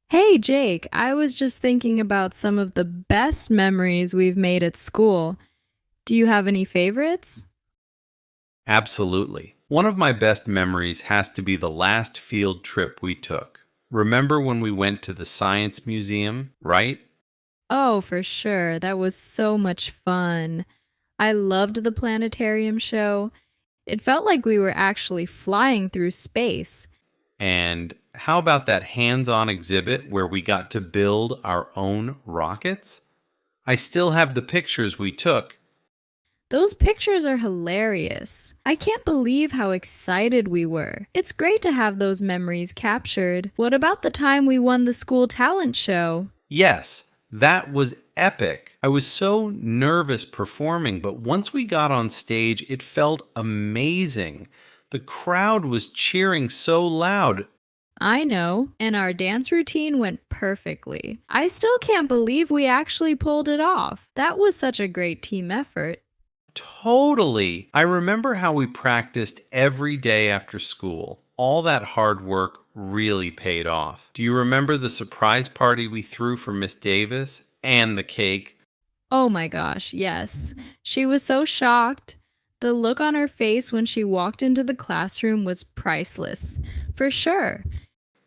Hey Jake, I was just thinking about some of the best memories we've made at school. Do you have any favorites? Absolutely. One of my best memories has to be the last field trip we took. Remember when we went to the Science Museum, right? Oh, for sure. That was so much fun. I loved the planetarium show. It felt like we were actually flying through space. And how about that hands on exhibit where we got to build our own rockets? I still have the pictures we took. Those pictures are hilarious. I can't believe how excited we were. It's great to have those memories captured. What about the time we won the school talent show? Yes, that was epic. I was so nervous performing, but once we got on stage, it felt amazing. The crowd was cheering so loud. I know, and our dance routine went perfectly. I still can't believe we actually pulled it off. That was such a great team effort. Totally. I remember how we practiced every day after school. All that hard work really paid off. Do you remember the surprise party we threw for Miss Davis and the cake? Oh my gosh, yes. She was so shocked. The look on her face when she walked into the classroom was priceless. For sure.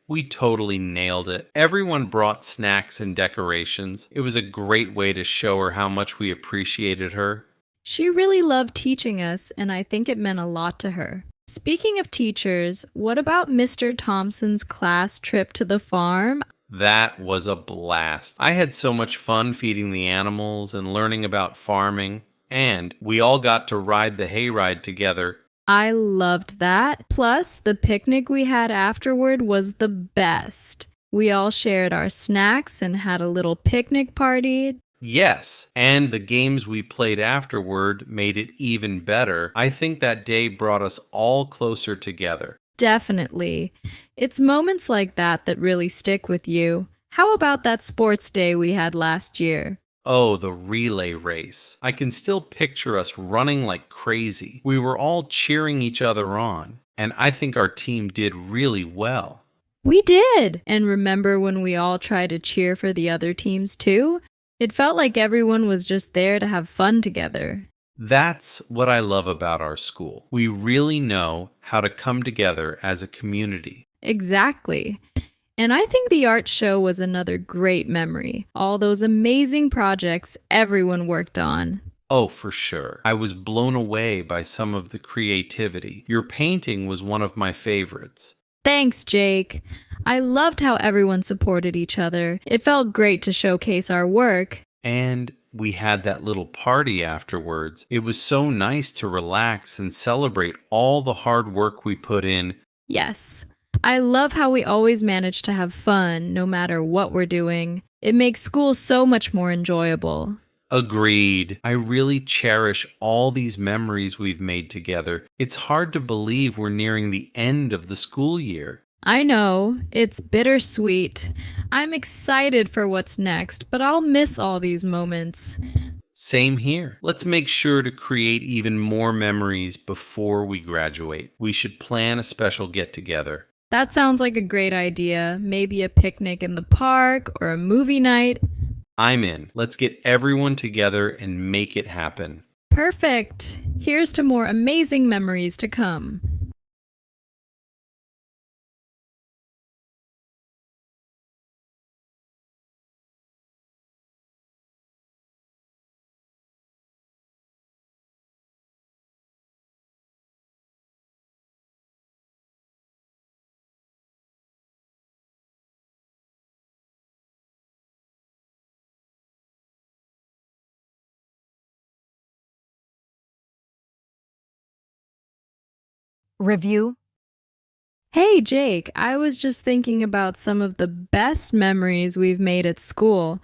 We totally nailed it. Everyone brought snacks and decorations. It was a great way to show her how much we appreciated her. She really loved teaching us, and I think it meant a lot to her. Speaking of teachers, what about Mr. Thompson's class trip to the farm? That was a blast. I had so much fun feeding the animals and learning about farming, and we all got to ride the hayride together. I loved that. Plus, the picnic we had afterward was the best. We all shared our snacks and had a little picnic party. Yes, and the games we played afterward made it even better. I think that day brought us all closer together. Definitely. It's moments like that that really stick with you. How about that sports day we had last year? Oh, the relay race. I can still picture us running like crazy. We were all cheering each other on, and I think our team did really well. We did! And remember when we all tried to cheer for the other teams too? It felt like everyone was just there to have fun together. That's what I love about our school. We really know how to come together as a community. Exactly. And I think the art show was another great memory. All those amazing projects everyone worked on. Oh, for sure. I was blown away by some of the creativity. Your painting was one of my favorites. Thanks, Jake. I loved how everyone supported each other. It felt great to showcase our work. And we had that little party afterwards. It was so nice to relax and celebrate all the hard work we put in. Yes. I love how we always manage to have fun no matter what we're doing. It makes school so much more enjoyable. Agreed. I really cherish all these memories we've made together. It's hard to believe we're nearing the end of the school year. I know, it's bittersweet. I'm excited for what's next, but I'll miss all these moments. Same here. Let's make sure to create even more memories before we graduate. We should plan a special get together. That sounds like a great idea. Maybe a picnic in the park or a movie night. I'm in. Let's get everyone together and make it happen. Perfect. Here's to more amazing memories to come. Review. Hey Jake, I was just thinking about some of the best memories we've made at school.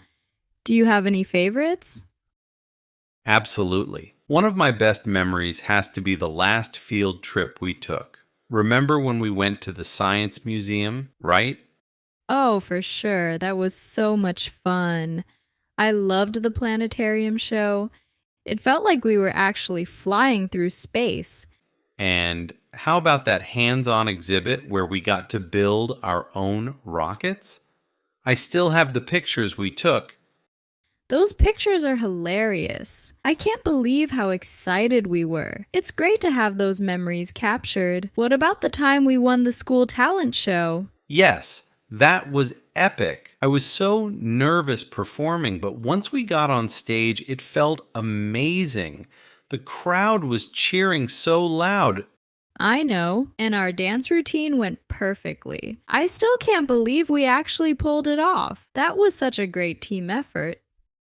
Do you have any favorites? Absolutely. One of my best memories has to be the last field trip we took. Remember when we went to the Science Museum, right? Oh, for sure. That was so much fun. I loved the planetarium show. It felt like we were actually flying through space. And how about that hands on exhibit where we got to build our own rockets? I still have the pictures we took. Those pictures are hilarious. I can't believe how excited we were. It's great to have those memories captured. What about the time we won the school talent show? Yes, that was epic. I was so nervous performing, but once we got on stage, it felt amazing. The crowd was cheering so loud. I know, and our dance routine went perfectly. I still can't believe we actually pulled it off. That was such a great team effort.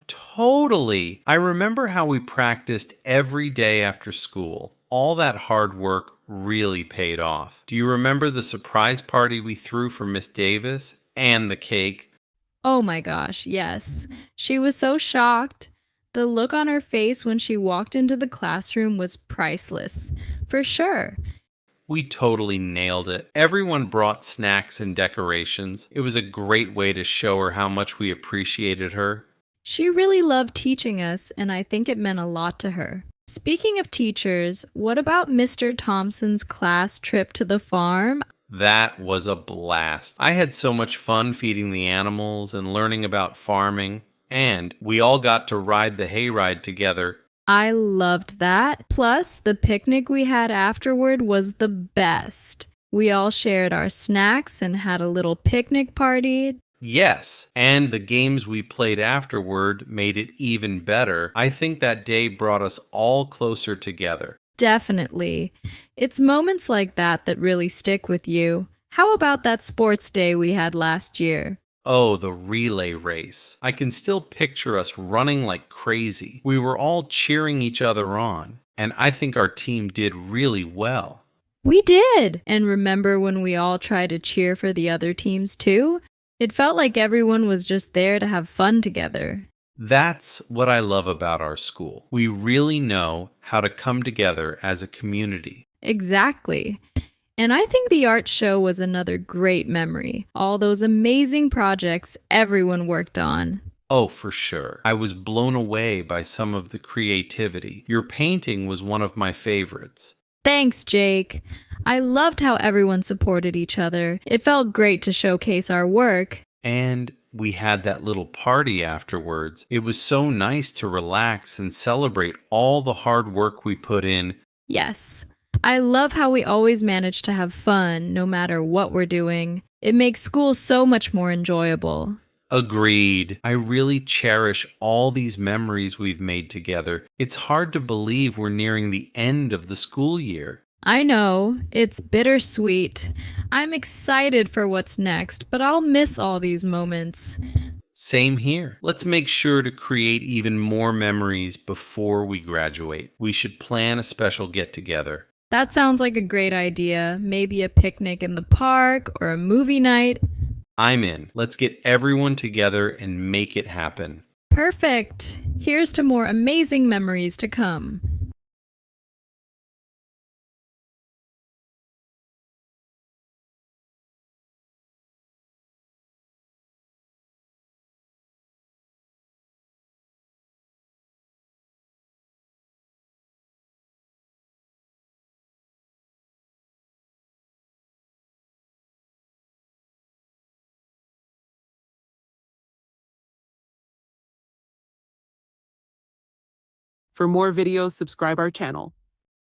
Totally. I remember how we practiced every day after school. All that hard work really paid off. Do you remember the surprise party we threw for Miss Davis and the cake? Oh my gosh, yes. She was so shocked. The look on her face when she walked into the classroom was priceless. For sure. We totally nailed it. Everyone brought snacks and decorations. It was a great way to show her how much we appreciated her. She really loved teaching us, and I think it meant a lot to her. Speaking of teachers, what about Mr. Thompson's class trip to the farm? That was a blast. I had so much fun feeding the animals and learning about farming, and we all got to ride the hayride together. I loved that. Plus, the picnic we had afterward was the best. We all shared our snacks and had a little picnic party. Yes, and the games we played afterward made it even better. I think that day brought us all closer together. Definitely. It's moments like that that really stick with you. How about that sports day we had last year? Oh, the relay race. I can still picture us running like crazy. We were all cheering each other on, and I think our team did really well. We did! And remember when we all tried to cheer for the other teams too? It felt like everyone was just there to have fun together. That's what I love about our school. We really know how to come together as a community. Exactly. And I think the art show was another great memory. All those amazing projects everyone worked on. Oh, for sure. I was blown away by some of the creativity. Your painting was one of my favorites. Thanks, Jake. I loved how everyone supported each other. It felt great to showcase our work. And we had that little party afterwards. It was so nice to relax and celebrate all the hard work we put in. Yes. I love how we always manage to have fun no matter what we're doing. It makes school so much more enjoyable. Agreed. I really cherish all these memories we've made together. It's hard to believe we're nearing the end of the school year. I know, it's bittersweet. I'm excited for what's next, but I'll miss all these moments. Same here. Let's make sure to create even more memories before we graduate. We should plan a special get-together. That sounds like a great idea. Maybe a picnic in the park or a movie night. I'm in. Let's get everyone together and make it happen. Perfect. Here's to more amazing memories to come. For more videos, subscribe our channel.